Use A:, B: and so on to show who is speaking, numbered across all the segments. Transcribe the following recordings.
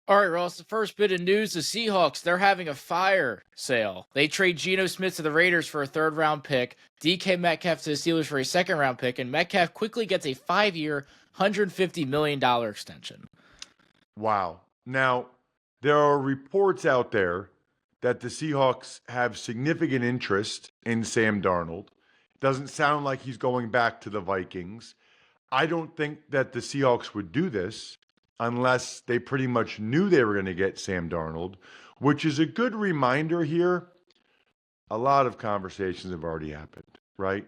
A: All right, Ross, the first bit of news, the Seahawks, they're having a fire sale. They trade Geno Smith to the Raiders for a third-round pick, DK Metcalf to the Steelers for a second-round pick, and Metcalf quickly gets a 5-year, $150 million extension.
B: Wow. Now, there are reports out there that the Seahawks have significant interest in Sam Darnold. Doesn't sound like he's going back to the Vikings. I don't think that the Seahawks would do this unless they pretty much knew they were going to get Sam Darnold, which is a good reminder here. A lot of conversations have already happened, right?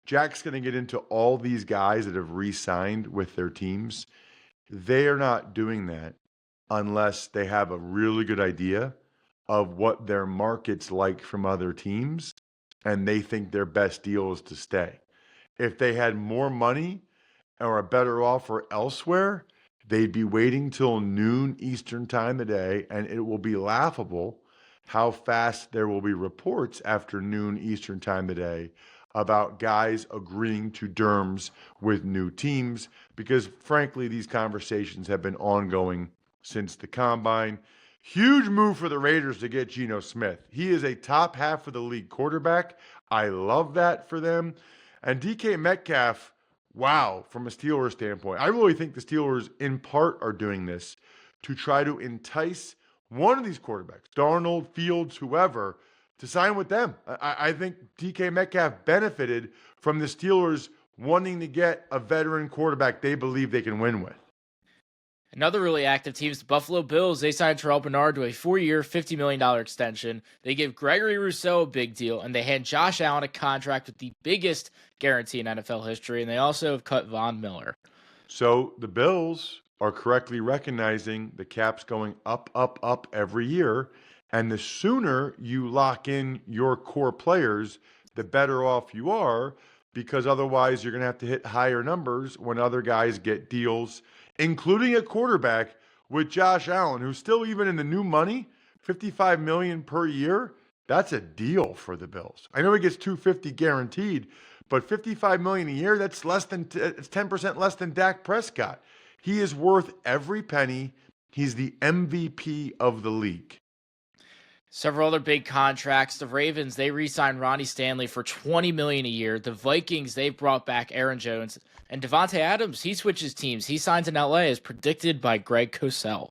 B: Jack's going to get into all these guys that have re-signed with their teams. They are not doing that unless they have a really good idea of what their market's like from other teams and they think their best deal is to stay. If they had more money or a better offer elsewhere, they'd be waiting till noon Eastern time today, and it will be laughable how fast there will be reports after noon Eastern time today about guys agreeing to terms with new teams because, frankly, these conversations have been ongoing since the combine. Huge move for the Raiders to get Geno Smith. He is a top half of the league quarterback. I love that for them. And DK Metcalf, wow, from a Steelers standpoint. I really think the Steelers, in part, are doing this to try to entice one of these quarterbacks, Darnold, Fields, whoever, to sign with them. I think DK Metcalf benefited from the Steelers wanting to get a veteran quarterback they believe they can win with.
A: Another really active team is the Buffalo Bills. They signed Terrell Bernard to a 4-year, $50 million extension. They give Gregory Rousseau a big deal, and they hand Josh Allen a contract with the biggest guarantee in NFL history, and they also have cut Von Miller.
B: So the Bills are correctly recognizing the cap's going up, up, up every year, and the sooner you lock in your core players, the better off you are, because otherwise you're going to have to hit higher numbers when other guys get deals, including a quarterback with Josh Allen, who's still even in the new money, $55 million per year. That's a deal for the Bills. I know he gets $250 guaranteed, but $55 million a year, that's it's 10% less than Dak Prescott. He is worth every penny. He's the MVP of the league.
A: Several other big contracts. The Ravens, they re-signed Ronnie Stanley for $20 million a year. The Vikings, they've brought back Aaron Jones. And Davante Adams, he switches teams. He signs in LA as predicted by Greg Cosell.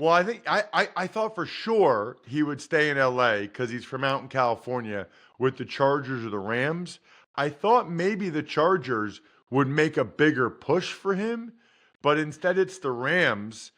B: Well, I think I thought for sure he would stay in LA because he's from out in California with the Chargers or the Rams. I thought maybe the Chargers would make a bigger push for him, but instead it's the Rams.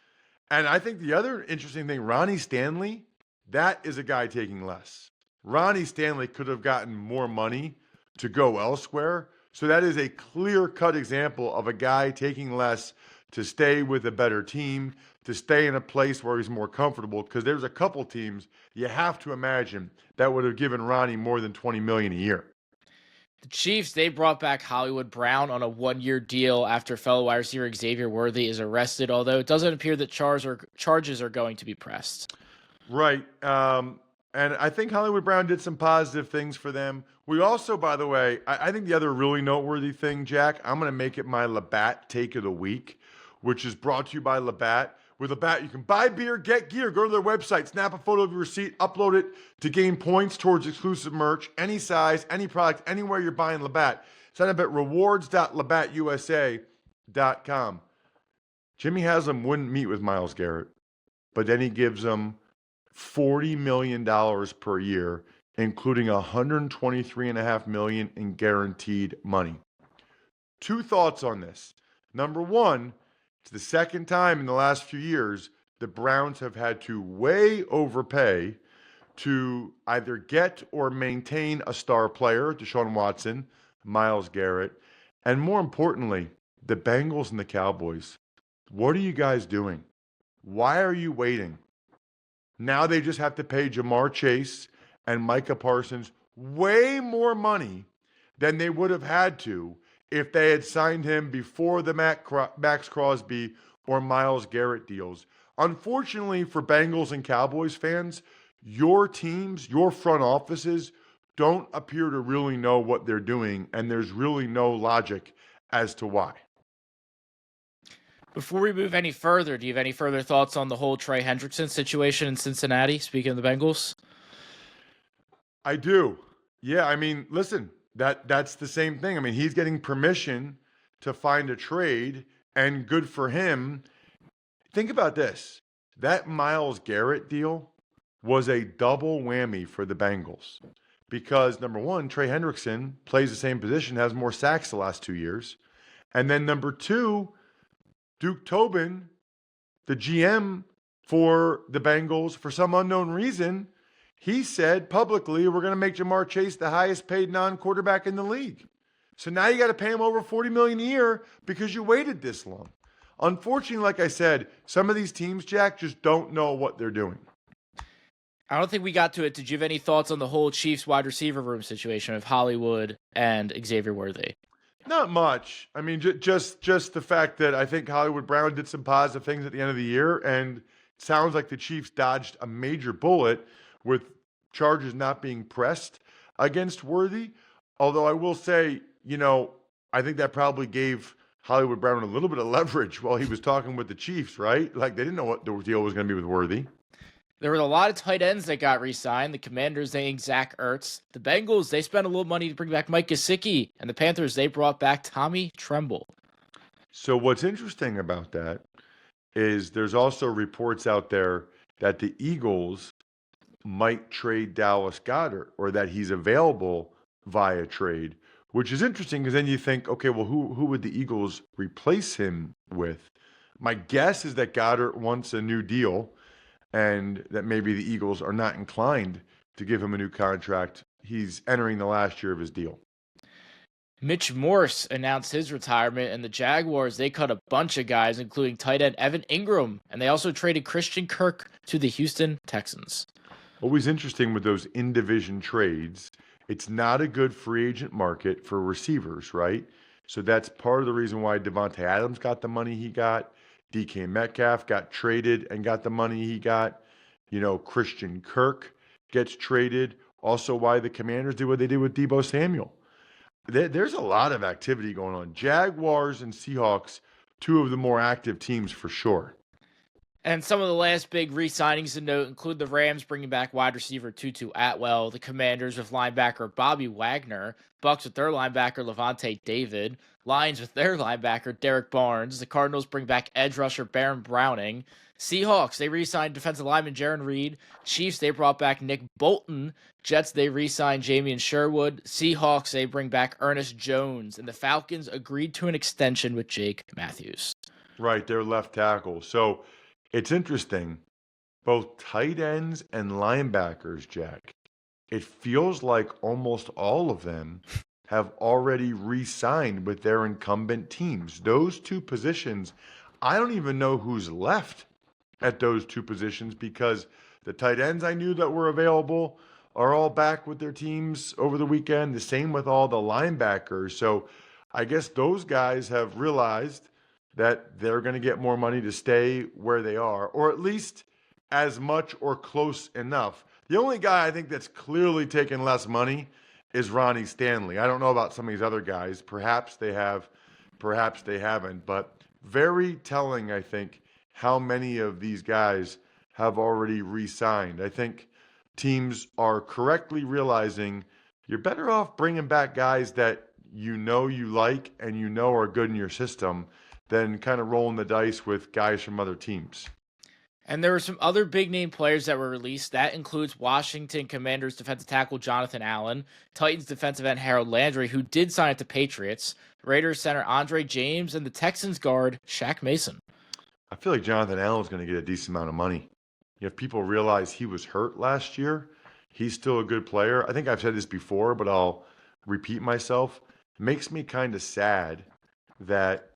B: And I think the other interesting thing, Ronnie Stanley, that is a guy taking less. Ronnie Stanley could have gotten more money to go elsewhere. So that is a clear-cut example of a guy taking less to stay with a better team, to stay in a place where he's more comfortable, because there's a couple teams you have to imagine that would have given Ronnie more than $20 million a year.
A: The Chiefs, they brought back Hollywood Brown on a 1-year deal after fellow wide receiver Xavier Worthy is arrested, although it doesn't appear that charges are going to be pressed.
B: Right. And I think Hollywood Brown did some positive things for them. We also, by the way, I think the other really noteworthy thing, Jack, I'm going to make it my Labatt Take of the Week, which is brought to you by Labatt. With Labatt, you can buy beer, get gear, go to their website, snap a photo of your receipt, upload it to gain points towards exclusive merch, any size, any product, anywhere you're buying Labatt. Sign up at rewards.labattusa.com. Jimmy Haslam wouldn't meet with Myles Garrett, but then he gives him $40 million per year, including $123.5 million in guaranteed money. Two thoughts on this. Number one, it's the second time in the last few years the Browns have had to way overpay to either get or maintain a star player, Deshaun Watson, Myles Garrett, and more importantly, the Bengals and the Cowboys. What are you guys doing? Why are you waiting? Now they just have to pay Jamar Chase and Micah Parsons way more money than they would have had to if they had signed him before the Max Crosby or Myles Garrett deals. Unfortunately for Bengals and Cowboys fans, your teams, your front offices don't appear to really know what they're doing, and there's really no logic as to why.
A: Before we move any further, do you have any further thoughts on the whole Trey Hendrickson situation in Cincinnati? Speaking of the Bengals.
B: I do. Yeah, I mean, listen, that's the same thing. I mean, he's getting permission to find a trade, and good for him. Think about this. That Myles Garrett deal was a double whammy for the Bengals because number one, Trey Hendrickson plays the same position, has more sacks the last 2 years. And then number two, Duke Tobin, the GM for the Bengals, for some unknown reason, he said publicly, we're going to make Jamar Chase the highest paid non-quarterback in the league. So now you got to pay him over $40 million a year because you waited this long. Unfortunately, like I said, some of these teams, Jack, just don't know what they're doing.
A: I don't think we got to it. Did you have any thoughts on the whole Chiefs wide receiver room situation of Hollywood and Xavier Worthy?
B: Not much. I mean, just the fact that I think Hollywood Brown did some positive things at the end of the year, and it sounds like the Chiefs dodged a major bullet with charges not being pressed against Worthy. Although I will say, I think that probably gave Hollywood Brown a little bit of leverage while he was talking with the Chiefs, right? Like they didn't know what the deal was going to be with Worthy.
A: There were a lot of tight ends that got re-signed. The Commanders, they inked Zach Ertz. The Bengals, they spent a little money to bring back Mike Gesicki. And the Panthers, they brought back Tommy Tremble.
B: So what's interesting about that is there's also reports out there that the Eagles might trade Dallas Goedert or that he's available via trade, which is interesting because then you think, okay, well, who would the Eagles replace him with? My guess is that Goedert wants a new deal and that maybe the Eagles are not inclined to give him a new contract. He's entering the last year of his deal.
A: Mitch Morse announced his retirement, and the Jaguars, they cut a bunch of guys, including tight end Evan Ingram, and they also traded Christian Kirk to the Houston Texans.
B: Always interesting with those in-division trades. It's not a good free agent market for receivers, right? So that's part of the reason why Davante Adams got the money he got. DK Metcalf got traded and got the money he got. Christian Kirk gets traded. Also why the Commanders did what they did with Deebo Samuel. There's a lot of activity going on. Jaguars and Seahawks, two of the more active teams for sure.
A: And some of the last big re-signings to note include the Rams bringing back wide receiver Tutu Atwell, the Commanders with linebacker Bobby Wagner, Bucks with their linebacker Levante David, Lions with their linebacker Derek Barnes, the Cardinals bring back edge rusher Baron Browning, Seahawks, they re-signed defensive lineman Jaron Reed, Chiefs, they brought back Nick Bolton, Jets, they re-signed Jamian Sherwood, Seahawks, they bring back Ernest Jones, and the Falcons agreed to an extension with Jake Matthews.
B: Right, their left tackle. So it's interesting, both tight ends and linebackers, Jack. It feels like almost all of them have already re-signed with their incumbent teams. Those two positions, I don't even know who's left at those two positions because the tight ends I knew that were available are all back with their teams over the weekend. The same with all the linebackers. So I guess those guys have realized that they're going to get more money to stay where they are, or at least as much or close enough. The only guy I think that's clearly taken less money is Ronnie Stanley. I don't know about some of these other guys. Perhaps they have, perhaps they haven't. But very telling, I think, how many of these guys have already re-signed. I think teams are correctly realizing you're better off bringing back guys that you like and are good in your system than kind of rolling the dice with guys from other teams.
A: And there were some other big-name players that were released. That includes Washington Commanders defensive tackle Jonathan Allen, Titans defensive end Harold Landry, who did sign at the Patriots, Raiders center Andre James, and the Texans guard Shaq Mason.
B: I feel like Jonathan Allen's going to get a decent amount of money. If people realize he was hurt last year, he's still a good player. I think I've said this before, but I'll repeat myself. It makes me kind of sad that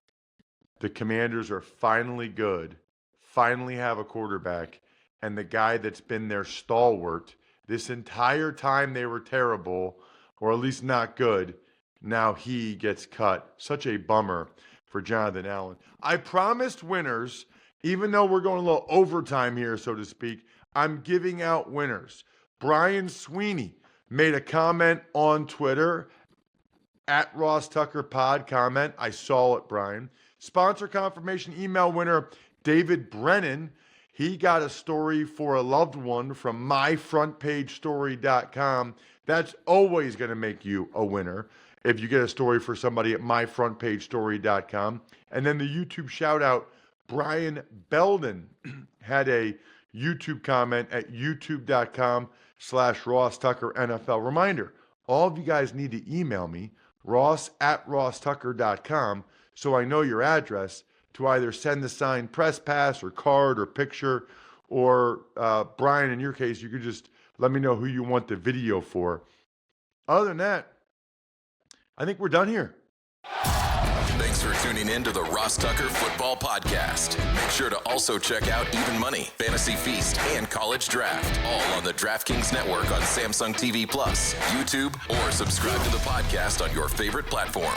B: the Commanders are finally good, finally have a quarterback, and the guy that's been their stalwart this entire time they were terrible, or at least not good, now he gets cut. Such a bummer for Jonathan Allen. I promised winners, even though we're going a little overtime here, so to speak, I'm giving out winners. Brian Sweeney made a comment on Twitter, @Ross Tucker Pod comment. I saw it, Brian. Sponsor confirmation email winner, David Brennan. He got a story for a loved one from myfrontpagestory.com. That's always going to make you a winner if you get a story for somebody at myfrontpagestory.com. And then the YouTube shout out, Brian Belden had a YouTube comment at youtube.com/Ross Tucker NFL. Reminder, all of you guys need to email me, ross@rosstucker.com, so I know your address to either send the signed press pass or card or picture, or Brian, in your case, you could just let me know who you want the video for. Other than that, I think we're done here.
C: Thanks for tuning in to the Ross Tucker Football Podcast. Make sure to also check out Even Money, Fantasy Feast, and College Draft, all on the DraftKings Network on Samsung TV Plus, YouTube, or subscribe to the podcast on your favorite platform.